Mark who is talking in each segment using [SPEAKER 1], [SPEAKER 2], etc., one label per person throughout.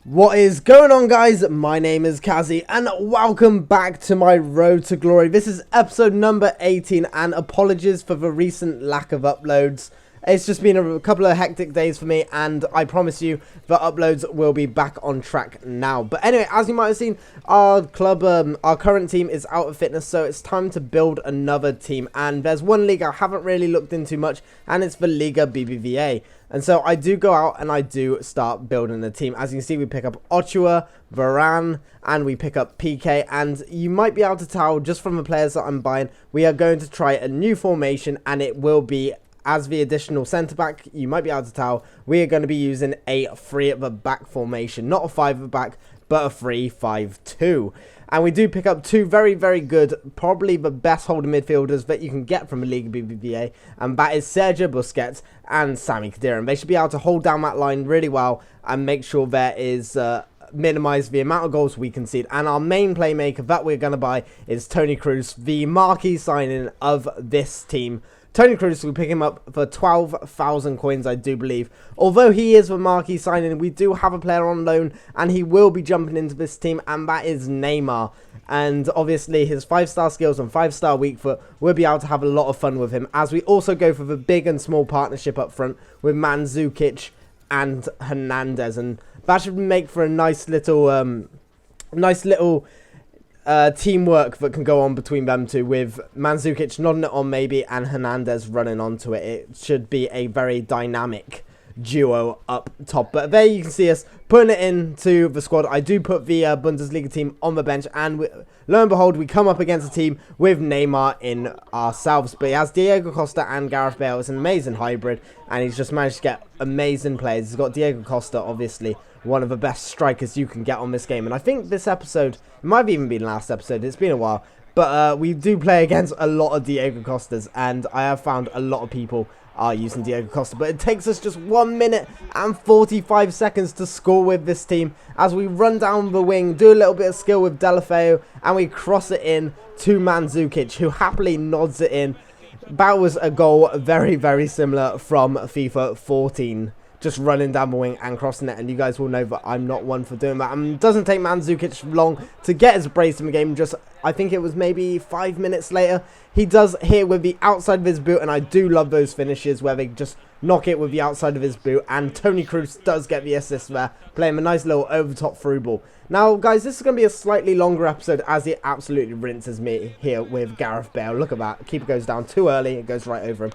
[SPEAKER 1] What is going on, guys? My name is Kazzy and welcome back to my Road to Glory. This is episode number 18 and apologies for the recent lack of uploads. It's just been a couple of hectic days for me and I promise you the uploads will be back on track now. But anyway, as you might have seen, our club, our current team is out of fitness, so it's time to build another team. And there's one league I haven't really looked into much, and it's the Liga BBVA. And so I do go out and I do start building a team. As you can see, we pick up Ochoa, Varane, and we pick up PK. And you might be able to tell just from the players that I'm buying, we are going to try a new formation, and it will be as the additional centre-back. You might be able to tell we are going to be using a 3 at the back formation. Not a 5 at the back, but a 3-5-2. And we do pick up two very, very good, probably the best holding midfielders that you can get from a Liga BBVA. And that is Sergio Busquets and Sami Khedira. And they should be able to hold down that line really well and make sure there is minimize the amount of goals we concede. And our main playmaker that we're going to buy is Toni Kroos, the marquee signing of this team. Toni Kroos, we pick him up for 12,000 coins, I do believe. Although he is the marquee signing, we do have a player on loan, and he will be jumping into this team, and that is Neymar. And obviously, his 5-star skills and 5-star weak foot, we'll be able to have a lot of fun with him, as we also go for the big and small partnership up front with Mandzukic and Hernandez. And that should make for a nice little teamwork that can go on between them two, with Mandzukic nodding it on maybe and Hernandez running onto it. It should be a very dynamic duo up top. But there you can see us putting it into the squad. I do put the Bundesliga team on the bench, and lo and behold, we come up against a team with Neymar in ourselves. But he has Diego Costa and Gareth Bale. It's an amazing hybrid, and he's just managed to get amazing players. He's got Diego Costa, obviously one of the best strikers you can get on this game. And I think this episode, it might have even been last episode, it's been a while, but we do play against a lot of Diego Costas, and I have found a lot of people are using Diego Costa. But it takes us just 1 minute and 45 seconds to score with this team, as we run down the wing, do a little bit of skill with Delafeu, and we cross it in to Mandzukic, who happily nods it in. That was a goal very, very similar from FIFA 14. Just running down the wing and crossing it, and you guys will know that I'm not one for doing that. It doesn't take Mandzukic long to get his brace in the game. Just, I think it was maybe 5 minutes later, he does hit with the outside of his boot, and I do love those finishes where they just knock it with the outside of his boot, and Toni Kroos does get the assist there, playing a nice little over-top through ball. Now, guys, this is going to be a slightly longer episode, as he absolutely rinses me here with Gareth Bale. Look at that. Keeper goes down too early. It goes right over him.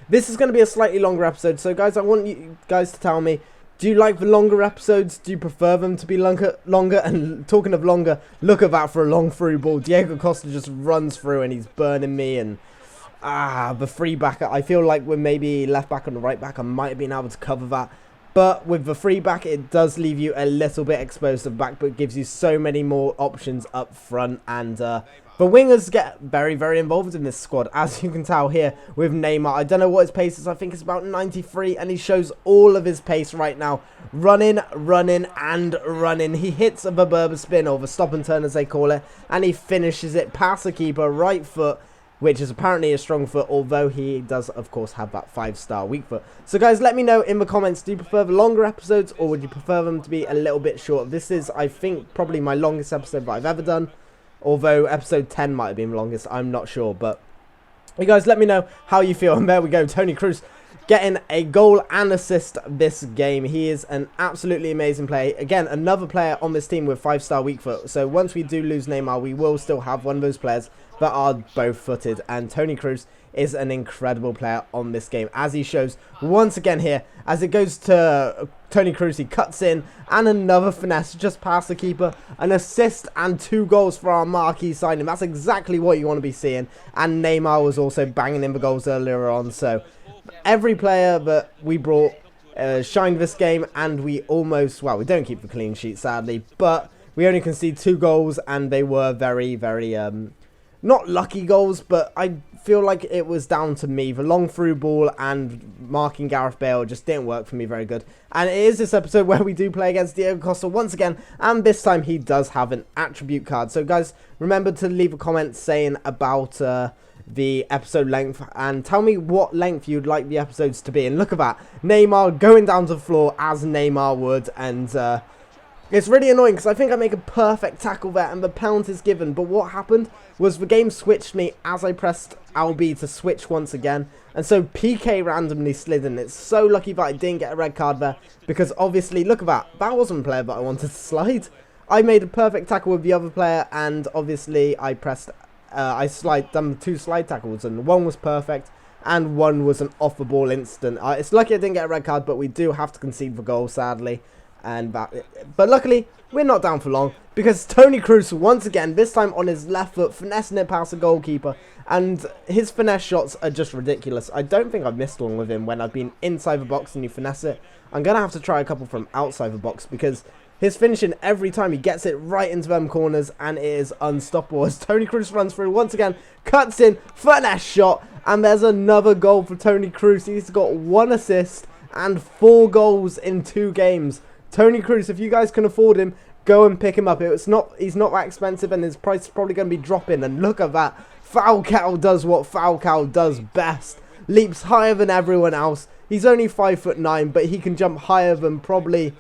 [SPEAKER 1] This is going to be a slightly longer episode, so guys, I want you guys to tell me, do you like the longer episodes? Do you prefer them to be longer? And talking of longer, look at that for a long through ball. Diego Costa just runs through and he's burning me. And the free back, I feel like with maybe left back and the right back, I might have been able to cover that. But with the free back, it does leave you a little bit exposed to the back, but it gives you so many more options up front. And the wingers get very, very involved in this squad, as you can tell here with Neymar. I don't know what his pace is. I think it's about 93, and he shows all of his pace right now. Running, running, and running. He hits a Berber spin, or the stop and turn as they call it, and he finishes it past the keeper, right foot, which is apparently a strong foot, although he does, of course, have that 5-star weak foot. So, guys, let me know in the comments, do you prefer the longer episodes, or would you prefer them to be a little bit short? This is, I think, probably my longest episode that I've ever done, although episode 10 might have been the longest, I'm not sure. But, you guys, let me know how you feel. And there we go, Toni Kroos getting a goal and assist this game. He is an absolutely amazing player. Again, another player on this team with 5-star weak foot. So once we do lose Neymar, we will still have one of those players that are both footed. And Toni Kroos is an incredible player on this game, as he shows once again here. As it goes to Toni Kroos, he cuts in, and another finesse just past the keeper. An assist and 2 goals for our marquee signing. That's exactly what you want to be seeing. And Neymar was also banging in the goals earlier on. So every player that we brought shined this game, and we almost, well, we don't keep the clean sheet, sadly, but we only conceded 2 goals, and they were very, very not lucky goals, but I feel like it was down to me. The long through ball and marking Gareth Bale just didn't work for me very good. And it is this episode where we do play against Diego Costa once again, and this time he does have an attribute card. So guys, remember to leave a comment saying about the episode length, and tell me what length you'd like the episodes to be. And look at that, Neymar going down to the floor as Neymar would, and it's really annoying because I think I make a perfect tackle there and the penalty is given, but what happened was the game switched me as I pressed LB to switch once again, and so PK randomly slid in. It's so lucky that I didn't get a red card there, because obviously, look at that, that wasn't a player that I wanted to slide. I made a perfect tackle with the other player, and obviously I pressed, done 2 slide tackles, and one was perfect, and one was an off the ball instant. It's lucky I didn't get a red card, but we do have to concede the goal, sadly. But luckily, we're not down for long, because Toni Kroos, once again, this time on his left foot, finessing it past the goalkeeper, and his finesse shots are just ridiculous. I don't think I've missed one with him when I've been inside the box and you finesse it. I'm going to have to try a couple from outside the box, because his finishing, every time he gets it right into them corners, and it is unstoppable. As Toni Kroos runs through once again, cuts in, finesse shot, and there's another goal for Toni Kroos. He's got 1 assist and 4 goals in 2 games. Toni Kroos, if you guys can afford him, go and pick him up. He's not that expensive, and his price is probably going to be dropping. And look at that. Falcao does what Falcao does best. Leaps higher than everyone else. He's only 5'9", but he can jump higher than probably...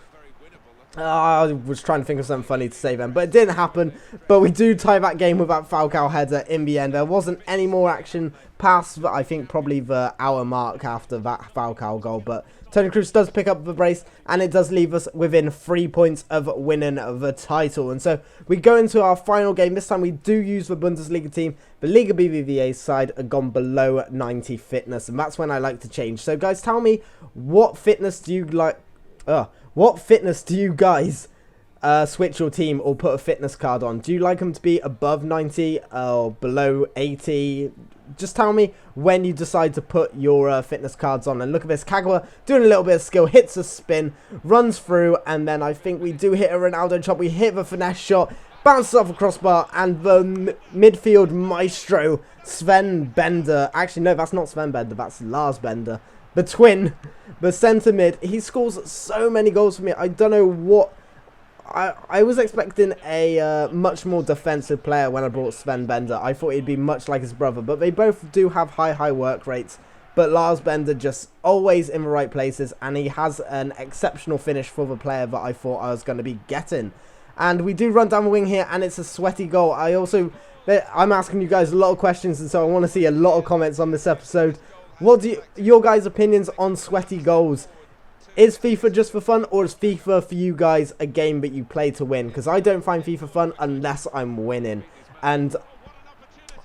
[SPEAKER 1] I was trying to think of something funny to say then, but it didn't happen. But we do tie that game with that Falcao header in the end. There wasn't any more action past, I think, probably the hour mark after that Falcao goal. But Toni Kroos does pick up the brace, and it does leave us within 3 points of winning the title. And so we go into our final game. This time we do use the Bundesliga team. The Liga BBVA side are gone below 90 fitness, and that's when I like to change. So guys, tell me, what fitness do you like... What fitness do you guys switch your team or put a fitness card on? Do you like them to be above 90 or below 80? Just tell me when you decide to put your fitness cards on. And look at this, Kagawa doing a little bit of skill, hits a spin, runs through, and then I think we do hit a Ronaldo chop. We hit the finesse shot, bounces off a crossbar, and the midfield maestro, Sven Bender. Actually, no, that's not Sven Bender, that's Lars Bender. The twin, the centre mid, he scores so many goals for me. I don't know what... I was expecting a much more defensive player when I brought Sven Bender. I thought he'd be much like his brother, but they both do have high work rates. But Lars Bender just always in the right places, and he has an exceptional finish for the player that I thought I was going to be getting. And we do run down the wing here, and it's a sweaty goal. I'm asking you guys a lot of questions, and so I want to see a lot of comments on this episode. What do your guys' opinions on sweaty goals? Is FIFA just for fun, or is FIFA for you guys a game that you play to win? Because I don't find FIFA fun unless I'm winning. And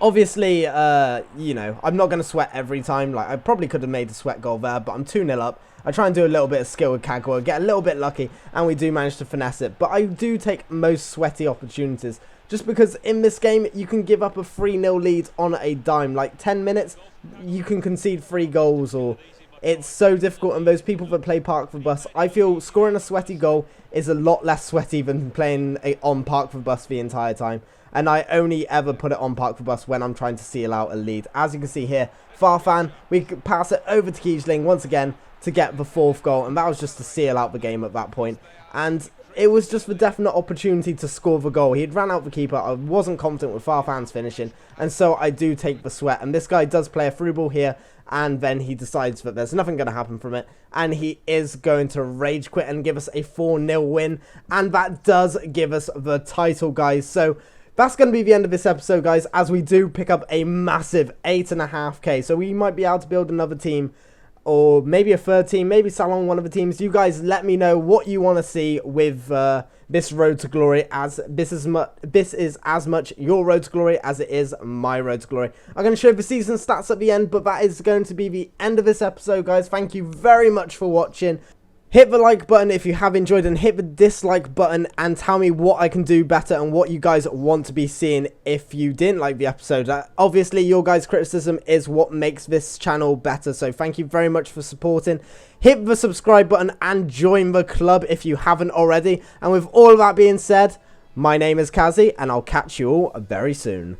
[SPEAKER 1] obviously, you know, I'm not going to sweat every time. Like, I probably could have made a sweat goal there, but I'm 2-0 up. I try and do a little bit of skill with Kagawa, get a little bit lucky, and we do manage to finesse it. But I do take most sweaty opportunities, just because in this game, you can give up a 3-0 lead on a dime. Like, 10 minutes, you can concede 3 goals, or it's so difficult. And those people that play Park for Bus, I feel scoring a sweaty goal is a lot less sweaty than playing on Park for Bus the entire time. And I only ever put it on Park for Bus when I'm trying to seal out a lead. As you can see here, Farfan, we pass it over to Kiesling once again to get the 4th goal, and that was just to seal out the game at that point. And it was just the definite opportunity to score the goal. He had ran out the keeper. I wasn't confident with Farfan's finishing, and so I do take the sweat. And this guy does play a through ball here, and then he decides that there's nothing going to happen from it, and he is going to rage quit and give us a 4-0 win, and that does give us the title, guys. So that's going to be the end of this episode, guys, as we do pick up a massive 8.5k. So we might be able to build another team, or maybe a 3rd team, maybe Salon, one of the teams. You guys let me know what you want to see with this road to glory, as this is as much your road to glory as it is my road to glory. I'm going to show the season stats at the end, but that is going to be the end of this episode, guys. Thank you very much for watching. Hit the like button if you have enjoyed, and hit the dislike button and tell me what I can do better and what you guys want to be seeing if you didn't like the episode. Obviously, your guys' criticism is what makes this channel better, so thank you very much for supporting. Hit the subscribe button and join the club if you haven't already. And with all of that being said, my name is Kazzy, and I'll catch you all very soon.